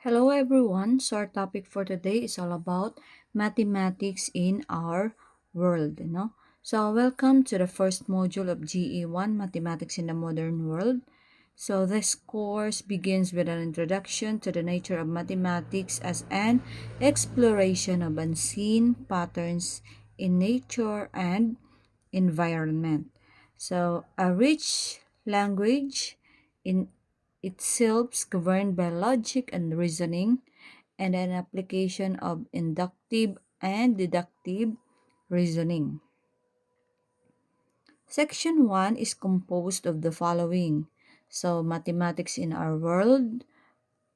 Hello everyone. So our topic for today is all about mathematics in our world, So welcome to the first module of GE1 Mathematics in the Modern World. So this course begins with an introduction to the nature of mathematics as an exploration of unseen patterns in nature and environment. So a rich language in itself governed by logic and reasoning, and an application of inductive and deductive reasoning. Section 1 is composed of the following. So, mathematics in our world,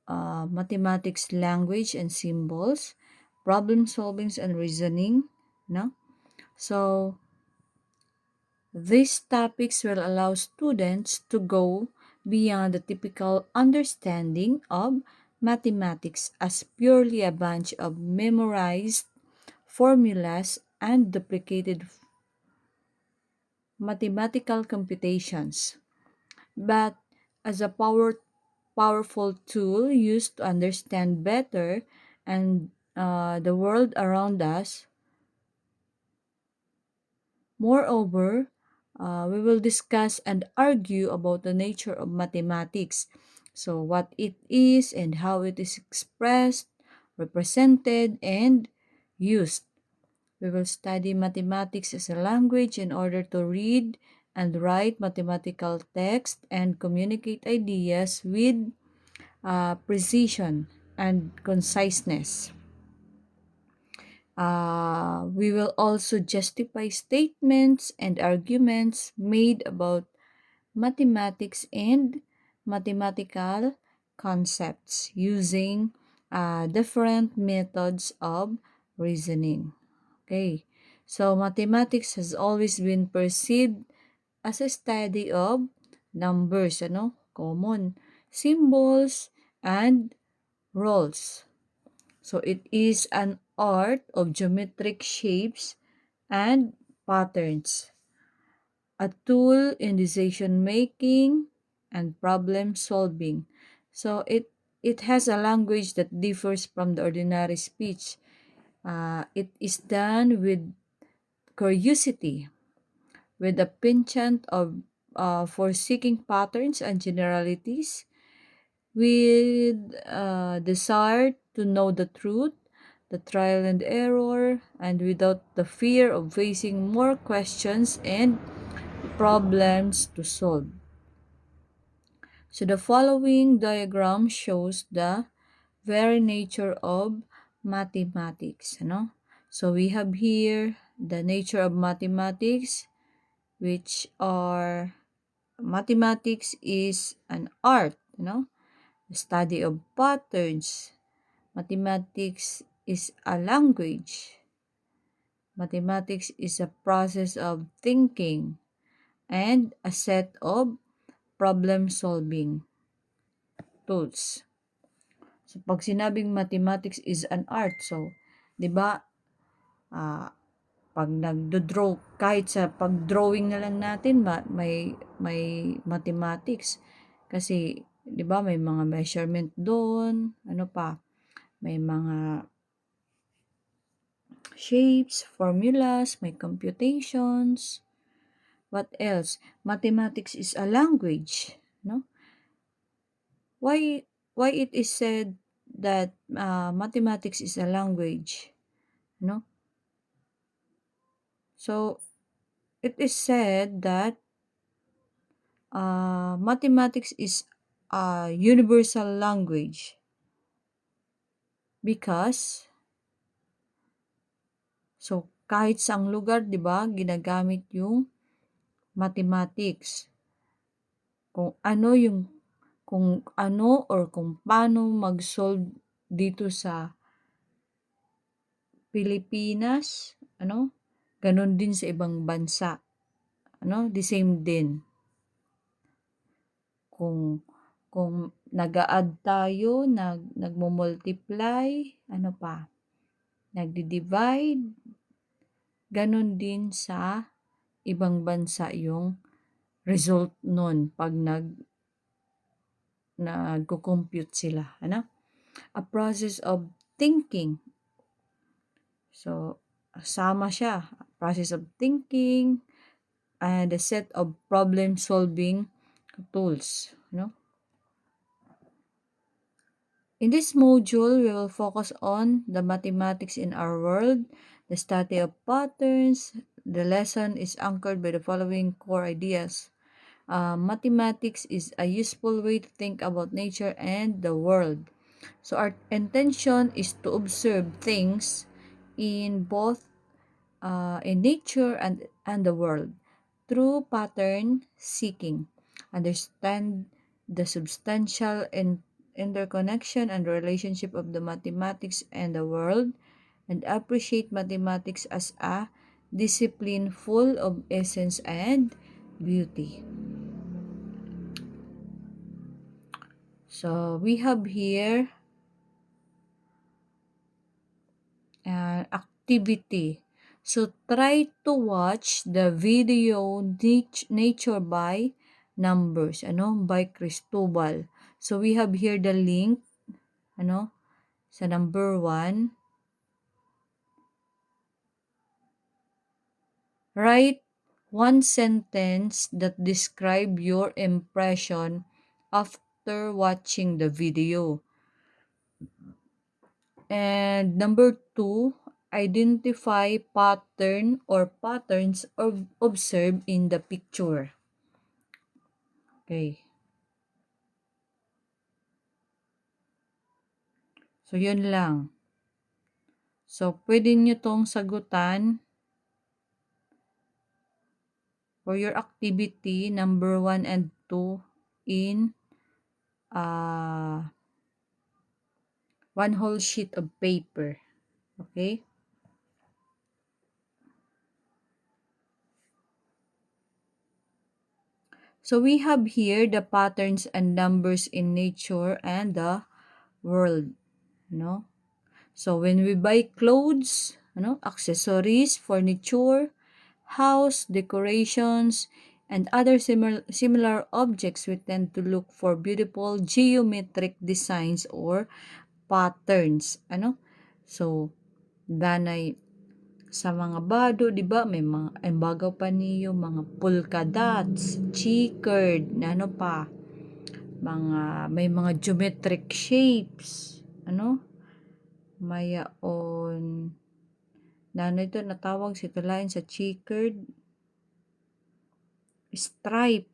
mathematics language and symbols, problem solving and reasoning. No? So, these topics will allow students to go beyond the typical understanding of mathematics as purely a bunch of memorized formulas and duplicated mathematical computations, but as a powerful tool used to understand better and the world around us. Moreover, we will discuss and argue about the nature of mathematics. So, what it is and how it is expressed, represented, and used. We will study mathematics as a language in order to read and write mathematical text and communicate ideas with precision and conciseness. We will also justify statements and arguments made about mathematics and mathematical concepts using different methods of reasoning. Okay, so mathematics has always been perceived as a study of numbers, common symbols and roles. So it is an art of geometric shapes and patterns, a tool in decision making and problem solving. So it has a language that differs from the ordinary speech. It is done with curiosity, with a penchant of for seeking patterns and generalities, with desire to know the truth, the trial and error, and without the fear of facing more questions and problems to solve. So the following diagram shows the very nature of mathematics. So we have here the nature of mathematics, which are mathematics is an art, the study of patterns. Mathematics is a language. Mathematics is a process of thinking and a set of problem solving tools. So pag sinabing mathematics is an art, so 'di ba? Ah, pag nagdo-draw kahit sa pag-drawing na lang natin may mathematics kasi 'di ba may mga measurement doon, ano pa? May mga shapes, formulas, may computations. What else? Mathematics is a language, no? Why it is said that mathematics is a language, no? So it is said that mathematics is a universal language because so kahit saang lugar, 'di ba, ginagamit yung mathematics. Kung ano or kung paano mag-solve dito sa Pilipinas, ganun din sa ibang bansa, the same din. Kung nag-a-add tayo, nagmo-multiply, ano pa, nagdi-divide, ganun din sa ibang bansa yung result nun pag nagko-compute sila, a process of thinking. So, sama siya, process of thinking and a set of problem-solving tools, In this module, we will focus on the mathematics in our world, the study of patterns. The lesson is anchored by the following core ideas. Mathematics is a useful way to think about nature and the world. So our intention is to observe things in both in nature and the world through pattern seeking. Understand the substantial interconnection and relationship of the mathematics and the world, and appreciate mathematics as a discipline full of essence and beauty. So we have here activity. So try to watch the video Nature by Numbers, by Cristobal. So we have here the link, sa number 1. Write one sentence that describe your impression after watching the video. And number 2, identify pattern or patterns observed in the picture. Okay. So, yun lang. So, pwede nyo tong sagutan for your activity number 1 and 2 in one whole sheet of paper. Okay? So, we have here the patterns and numbers in nature and the world. So, when we buy clothes, accessories, furniture, house, decorations, and other similar objects, we tend to look for beautiful geometric designs or patterns. So, danay sa mga bado, di ba, may mga, ay bagaw pa niyo, mga polka dots, checkered, may mga geometric shapes, mayaon, ito natawag si tulain sa checkered stripe,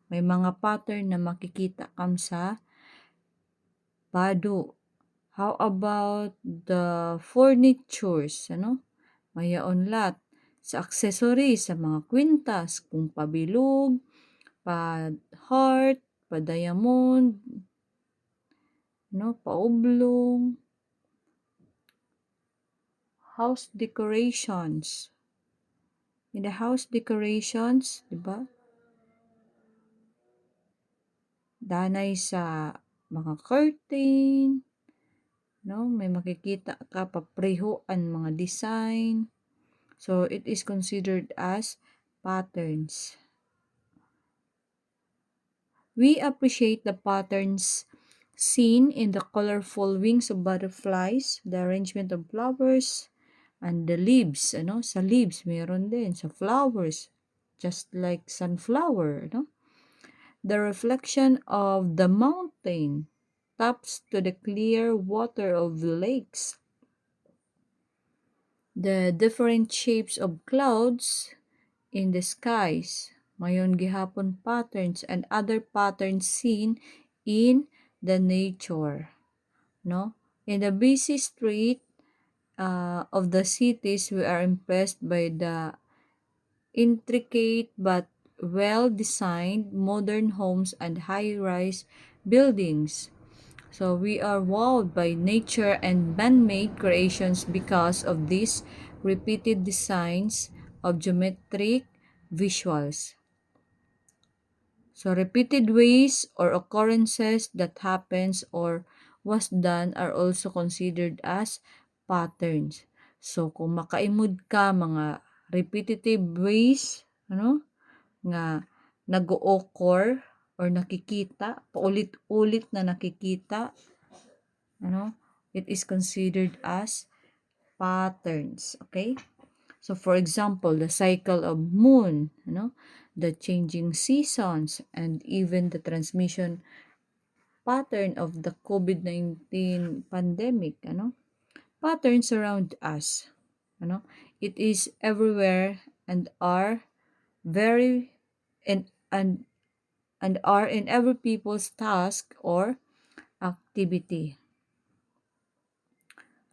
may mga pattern na makikita kam sa bado. How about the furnitures, mayaon lat sa accessories, sa mga kwintas, kung pabilog, pa heart, pa diamond, paublong, house decorations. In the house decorations, di ba? Danay sa mga curtain, may makikita ka paprehoan mga design. So, it is considered as patterns. We appreciate the patterns seen in the colorful wings of butterflies, the arrangement of flowers, and the leaves. Sa leaves, meron din. Sa flowers, just like sunflower. The reflection of the mountain tops to the clear water of the lakes. The different shapes of clouds in the skies, mayon gihapon patterns and other patterns seen in the nature, In the busy street of the cities, we are impressed by the intricate but well-designed modern homes and high-rise buildings. So we are wowed by nature and man-made creations because of these repeated designs of geometric visuals. So repeated ways or occurrences that happens or was done are also considered as patterns. So kung makaimod ka mga repetitive ways, nga nag-o-occur or nakikita, paulit-ulit na nakikita, Ano, it is considered as patterns. Okay? So for example, the cycle of moon, the changing seasons, and even the transmission pattern of the COVID-19 pandemic, patterns around us, it is everywhere and are very and and and are in every people's task or activity.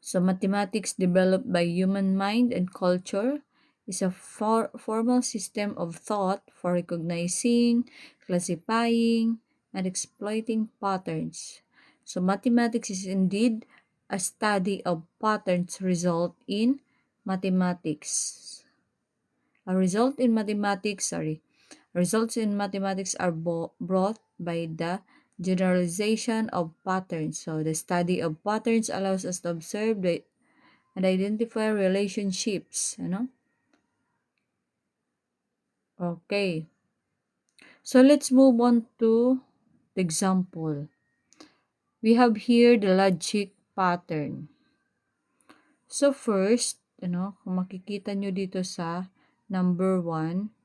So mathematics developed by human mind and culture is a formal system of thought for recognizing, classifying, and exploiting patterns. So mathematics is indeed a study of patterns mathematics. A result in mathematics, sorry, Results in mathematics are brought by the generalization of patterns. So the study of patterns allows us to observe and identify relationships. Okay. So let's move on to the example. We have here the logic pattern. So first, kung makikita nyo dito sa number 1,